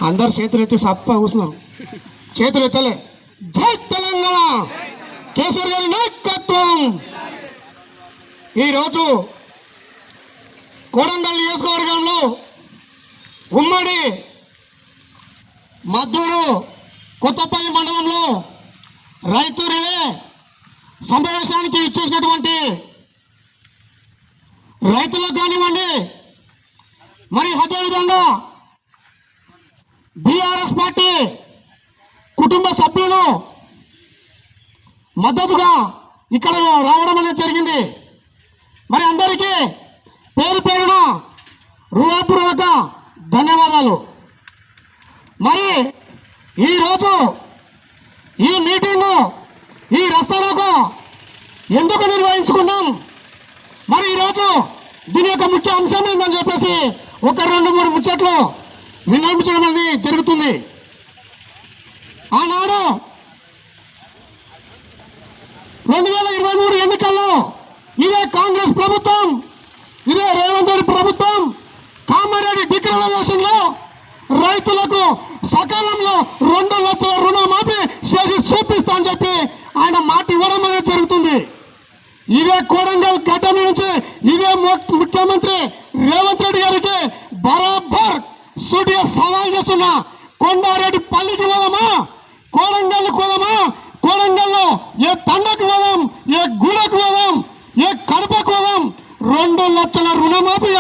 అందరు చేతులు ఎత్తి సప్ప కూర్చున్నారు, చేతులు ఎత్తలే. జై తెలంగాణ, కేసీఆర్ గారి నాయకత్వం. ఈరోజు కొడంగల్ నియోజకవర్గంలో ఉమ్మడి మద్దూరు కొత్తపల్లి మండలంలో రైతు రిలే సమావేశానికి ఇచ్చేసినటువంటి రైతులకు కానివ్వండి, మరి అదేవిధంగా బీఆర్ఎస్ పార్టీ కుటుంబ సభ్యులు మద్దతుగా ఇక్కడ రావడం అనేది జరిగింది. మరి అందరికీ పేరు పేరున హృదయపూర్వక ధన్యవాదాలు. మరి ఈరోజు ఈ మీటింగు, ఈ రస్తారోకో ఎందుకు నిర్వహించుకున్నాం, మరి ఈరోజు దీని యొక్క ముఖ్య అంశం ఏందని చెప్పేసి ఒక 2-3 ముచ్చట్లు విన్నవించడం అనేది జరుగుతుంది. ఆనాడు 2023 ఎన్నికల్లో ఇదే కాంగ్రెస్ ప్రభుత్వం, ఇదే రేవంత్ రెడ్డి ప్రభుత్వం కామారెడ్డి డిక్లరేషన్లో రైతులకు సకాలంలో 2 లక్షల రుణమాఫీ చేసి చూపిస్తా అని చెప్పి ఆయన మాట ఇవ్వడం అనేది జరుగుతుంది. ఇదే కొడంగల్ గడ్డ నుంచి ఇదే ముఖ్యమంత్రి రేవంత్ రెడ్డి గారికి బరాబర్ సూటిగా సవాల్ చేస్తున్నా. కొండారెడ్డి పల్లికి పోదామా, కొడంగల్ పోదామా, కొడంగల్లో ఏ తండకు పోదాం, ఏ గూడకు పోదాం, ఏ కడపకు పోదాం, 2 లక్షల రుణమాఫీ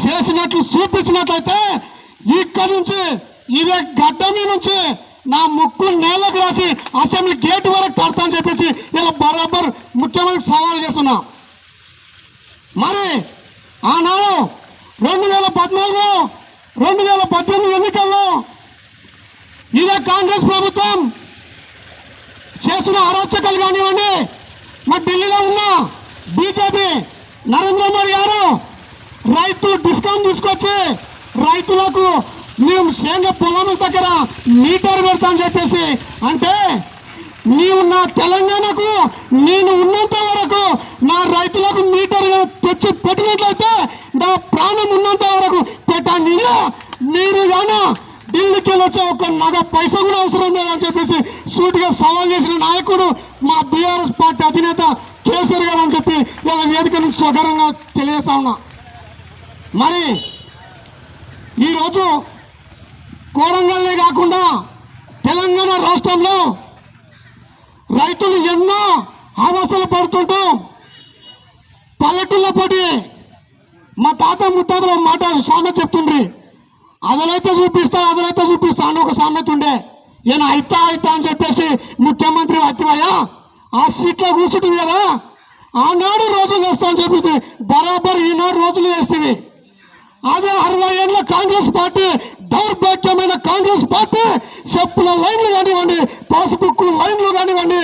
చేసినట్లు చూపించినట్లయితే ఇక్కడి నుంచి ఇదే గడ్డ నుంచి నా ముక్కు నేలకు రాసి అసెంబ్లీ గేట్ వరకు కడతా అని చెప్పేసి ఇలా బరాబర్ ముఖ్యమంత్రి సవాల్ చేస్తున్నా. మరి ఆనాడు 2014, 2018 ఎన్నికల్లో ఇదే కాంగ్రెస్ ప్రభుత్వం చేస్తున్న అరాచకాలు కానివ్వండి, మరి ఢిల్లీలో ఉన్న బీజేపీ నరేంద్ర మోడీ గారు రైతు డిస్కౌంట్ తీసుకొచ్చి రైతులకు మేము శేంద్ర పొలం దగ్గర మీటర్ పెడతా అని చెప్పేసి అంటే, నీవు నా తెలంగాణకు నేను ఉన్నంత వరకు నా రైతులకు మీటర్ తెచ్చి పెట్టినట్లయితే నా ప్రాణం ఉన్నంత వరకు పెట్టండి. మీరు కానీ ఢిల్లీకి వచ్చే ఒక నగ పైసా కూడా అవసరం లేదని చెప్పేసి సూటిగా సవాల్ చేసిన నాయకుడు మా బీఆర్ఎస్ పార్టీ అధినేత కేసీఆర్ గారు అని చెప్పి ఇలా వేదిక నుంచి స్వకారంగా తెలియజేస్తా ఉన్నా. మరి ఈరోజు కొడంగల్నే కాకుండా తెలంగాణ రాష్ట్రంలో రైతులు ఎన్నో అవస్థలు పడుతుంటూ పల్లెటూళ్ళ పోటీ మా తాత ముత్తాతలు మాట సామెత చెప్తుండ్రి, అదలైతే చూపిస్తా అని ఒక సామెత ఉండే. ఈయన అయితా అని చెప్పేసి ముఖ్యమంత్రి వచ్చివయ్యా ఆ సీట్లో కూర్చుంటుంది కదా, ఆనాడు రోజులు చేస్తా అని చెప్పి బరాబర్ ఈనాడు రోజులు చేస్తుంది. అదే 60 ఏళ్ళ కాంగ్రెస్ పార్టీ, దౌర్భాగ్యమైన కాంగ్రెస్ పార్టీ చెప్పుల లైన్లు కానివ్వండి, పాస్బుక్ లైన్లు కానివ్వండి,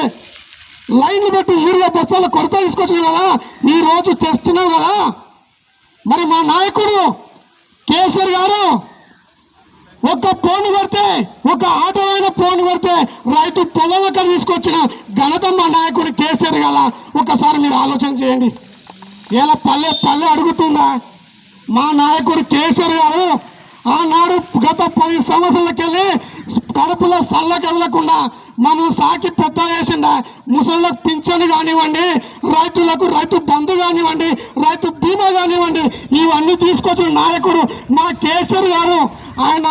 లైన్లు పెట్టి యూరియా బస్తాల కొరత తీసుకొచ్చినాం కదా, ఈ రోజు తెస్తున్నాం కదా. మరి మా నాయకుడు కేసీఆర్ గారు ఒక ఫోన్ కొడితే, ఒక ఆటో అయిన ఫోన్ కొడితే రైతు పొలం అక్కడ తీసుకొచ్చిన ఘనత మా నాయకుడు కేసీఆర్ కదా. ఒకసారి మీరు ఆలోచన చేయండి. ఇలా పల్లె అడుగుతుందా? మా నాయకుడు కేసీఆర్ గారు ఆనాడు గత 10 సంవత్సరాలకెళ్ళి కడుపులో సల్లకి వెళ్ళకుండా మమ్మల్ని సాకి పెద్ద చేసిండ. ముసళ్ళకు పింఛను కానివ్వండి, రైతులకు రైతు బంధు కానివ్వండి, రైతు బీమా కానివ్వండి, ఇవన్నీ తీసుకొచ్చిన నాయకుడు మా కేసీఆర్ గారు. ఆయన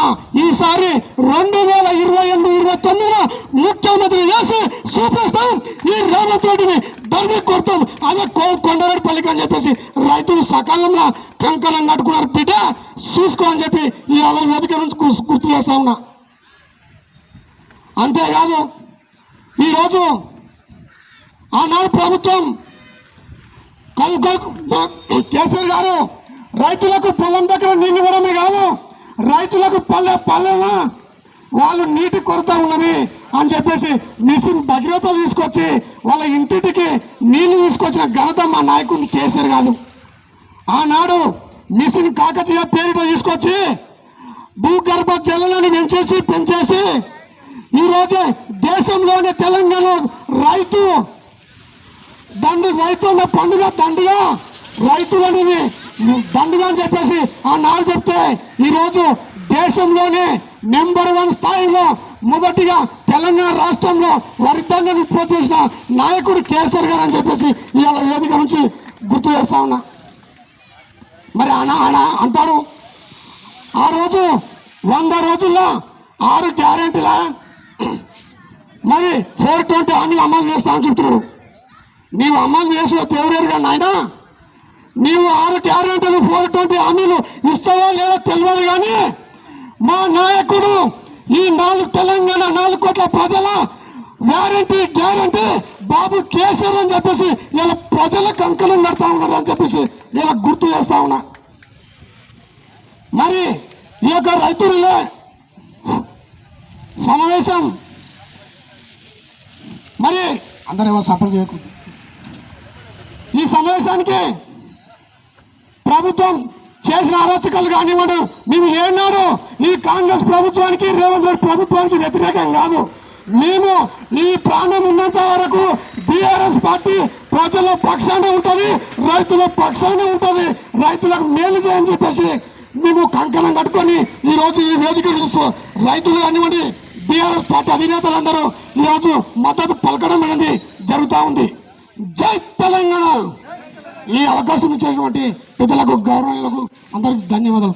ఈసారి 2028-29 ముఖ్యమంత్రి చేసి చూపిస్తాం, ఈ రేవంత్ రెడ్డిని ధర్మి కొడతాం. అదే కొండారెడ్డి పల్లికి అని చెప్పేసి రైతులు సకాలంలో కంకణం కట్టుకున్నారు. బిడ్డ చూసుకో అని చెప్పి ఈ వేదిక నుంచి గుర్తు చేస్తా ఉన్నా. అంతేకాదు ఈరోజు ఆనాడు ప్రభుత్వం కేసీఆర్ గారు రైతులకు పొలం దగ్గర నీళ్ళు ఇవ్వడమే కాదు, రైతులకు పల్లెన వాళ్ళు నీటి కొరత ఉన్నది అని చెప్పేసి మిషన్ భగీరథ తీసుకొచ్చి వాళ్ళ ఇంటికి నీళ్లు తీసుకొచ్చిన ఘనత మా నాయకుడిని కేసీఆర్ కాదు. ఆనాడు మిషన్ కాకతీయ పేరిట తీసుకొచ్చి భూగర్భ జలాలను పెంచేసి ఈరోజు దేశంలోనే తెలంగాణ రైతు అన్న పండుగ దండుగా రైతులు అనేది దండుగా అని చెప్పేసి ఆనాడు చెప్తే ఈరోజు దేశ దేశంలోనే నెంబర్ 1 స్థాయిలో మొదటిగా తెలంగాణ రాష్ట్రంలో వరిధాన్యాన్ని ఉత్పత్తి చేసిన నాయకుడు కేసీఆర్ గారు అని చెప్పేసి ఇవాళ వేదిక నుంచి గుర్తు చేస్తా ఉన్నా. మరి ఆయన అంటారు ఆ రోజు 100 రోజుల్లో 6 గ్యారెంటీలా మరి 420 హామీలు అమలు చేస్తామని చెప్తున్నాడు. నీవు అమలు చేసిన దేవుడేరు కానీ ఆయన నీవు 6 గ్యారెంటీలు 420 హామీలు ఇస్తావో లేదో తెలియదు. కానీ మా నాయకుడు ఈ తెలంగాణ 4 కోట్ల ప్రజల గ్యారంటీ బాబు కేసీఆర్ అని చెప్పేసి ఇలా ప్రజల కంకణం కడతా ఉన్నారు అని చెప్పేసి ఇలా గుర్తు చేస్తా ఉన్నా. మరి ఈ యొక్క రైతులే సమావేశం మరి అందరూ ఎవరు సపోర్ట్ చేయకూడదు. ఈ సమావేశానికి ప్రభుత్వం చేసిన అరాచకాలు కానివ్వడు. మేము ఏనాడు ఈ కాంగ్రెస్ ప్రభుత్వానికి రేవంత్ రెడ్డి ప్రభుత్వానికి వ్యతిరేకం కాదు. మేము ఈ ప్రాణం ఉన్నంత వరకు బీఆర్ఎస్ పార్టీ ప్రజల పక్షాన ఉంటుంది, రైతుల పక్షాన ఉంటుంది. రైతులకు మేలు చేయని చెప్పేసి మేము కంకణం కట్టుకొని ఈరోజు ఈ వేదిక రైతులు కానివ్వండి బీఆర్ఎస్ పార్టీ అధినేతలందరూ ఈరోజు మద్దతు పలకడం అనేది జరుగుతూ ఉంది. జై తెలంగాణ. ఈ అవకాశం ఇచ్చేటువంటి పెద్దలకు గౌరవాలకు అందరికి ధన్యవాదాలు.